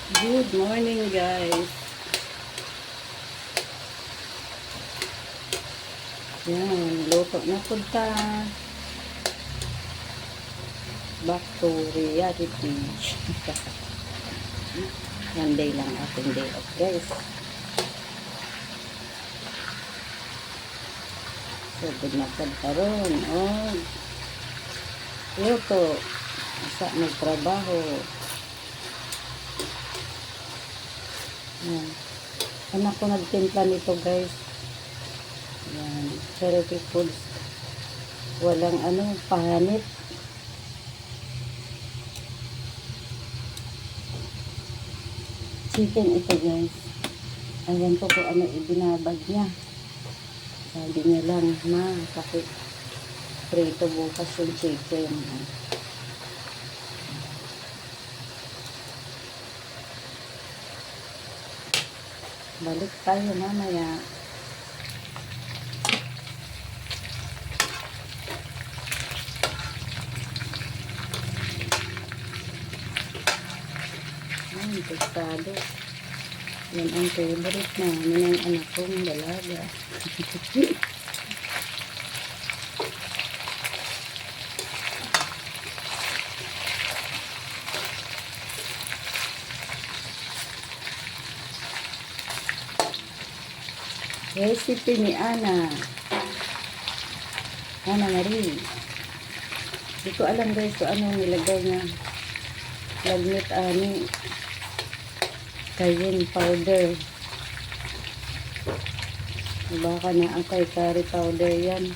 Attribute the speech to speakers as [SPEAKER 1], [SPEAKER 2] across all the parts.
[SPEAKER 1] Good morning, guys. Yan, luto na punta. Back to reality. Monday lang ating day off, guys. So, good na punta ron. Oh, luto. Isa nagtrabaho. Yan. Anak ko nagtimpla nito, guys. Yan. Healthy foods. Walang pahanit. Chicken ito, guys. Ayan ko kung ano ibinabag niya. Sabi niya lang, kasi prito bukas yung chicken. Balik tayo mamaya. Ayan, tostado. Yan ang favorite namin ng anak kong dalaga. Recipe ni Ana Marie. Hindi ko alam, guys, kung anong nilagay niya. Lagnat cayenne powder. Baka na ang curry powder yan.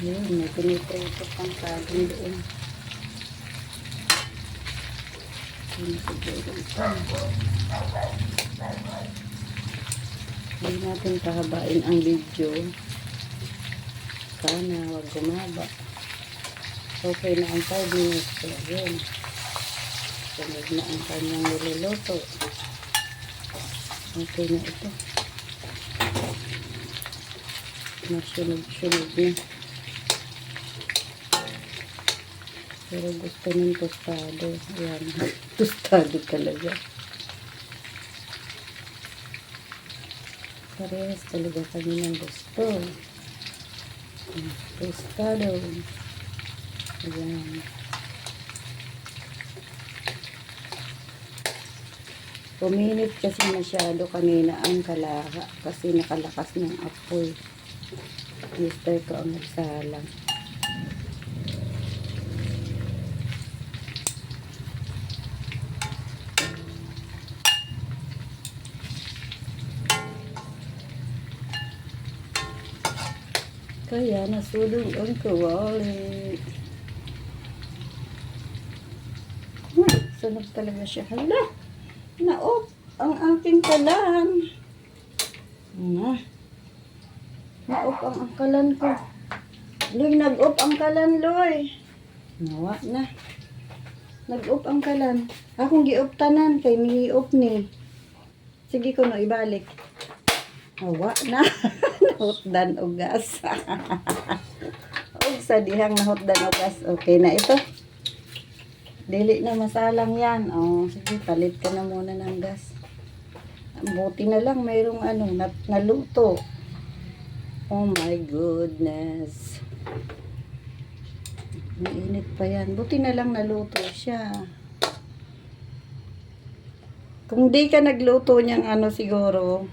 [SPEAKER 1] Yun, may piniprito pang saging doon. Yun siguro ito. Hindi natin pahabain ang video. Sana wag gumaba. Okay na ang 5 minutes. So, yun. Sunod na ang kanyang niluluto. Okay na ito. Masunod-sunod na. Pero gusto ng tostado. Ayan. Tostado talaga. Parehas talaga kami ng gusto. Tostado. Ayan. Puminit kasi masyado kanina ang kalaha. Kasi nakalakas ng apoy. Mister ko ang nagsalang. Kaya nasulong ang kawali. Sunog talaga siya. Hala! Naop ang aking kalan. Naop ang kalan ko. Loy, nag-op ang kalan, Loy. Nawa na. Nag-op ang kalan. Akong gi-op tanan kay ni-op ni. Sige ko no, ibalik. Nawa na. Nahutdan og gas. Og sa dihang nahutdan og gas. Okay na ito. Dili na masalang yan. Oh, sige, palit ka na muna ng gas. Buti na lang mayroong naluto. Oh my goodness. Mainit pa yan. Buti na lang naluto siya. Kung di ka nagluto niyang siguro,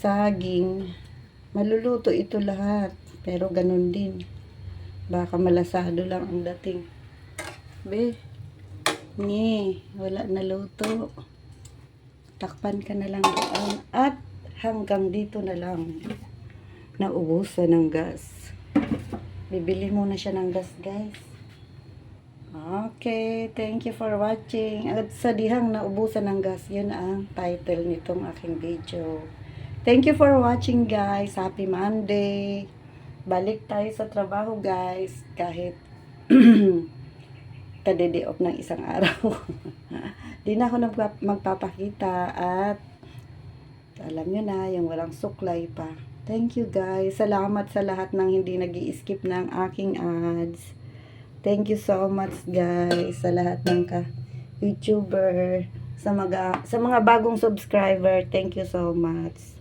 [SPEAKER 1] saging, maluluto ito lahat. Pero ganun din. Baka malasado lang ang dating. Be, wala na luto. Takpan ka na lang doon. At hanggang dito na lang. Naubusan ng gas. Bibili muna siya ng gas, guys. Okay, thank you for watching. At sa dihang naubusan ng gas, yun ang title nitong aking video. Thank you for watching, guys. Happy Monday. Balik tayo sa trabaho, guys. Kahit kadede-off ng isang araw. Di na ako magpapakita at alam nyo na, yung walang suklay pa. Thank you guys. Salamat sa lahat ng hindi nag-i-skip ng aking ads. Thank you so much guys sa lahat ng YouTuber, sa mga bagong subscriber. Thank you so much.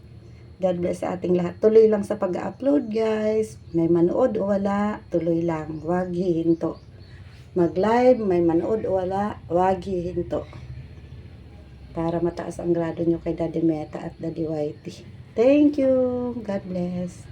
[SPEAKER 1] God bless sa ating lahat. Tuloy lang sa pag-upload guys. May manood o wala, tuloy lang. Huwag hihinto. Mag-live, may manood o wala, huwag hihinto. Para mataas ang grado nyo kay Daddy Meta at Daddy Whitey. Thank you. God bless.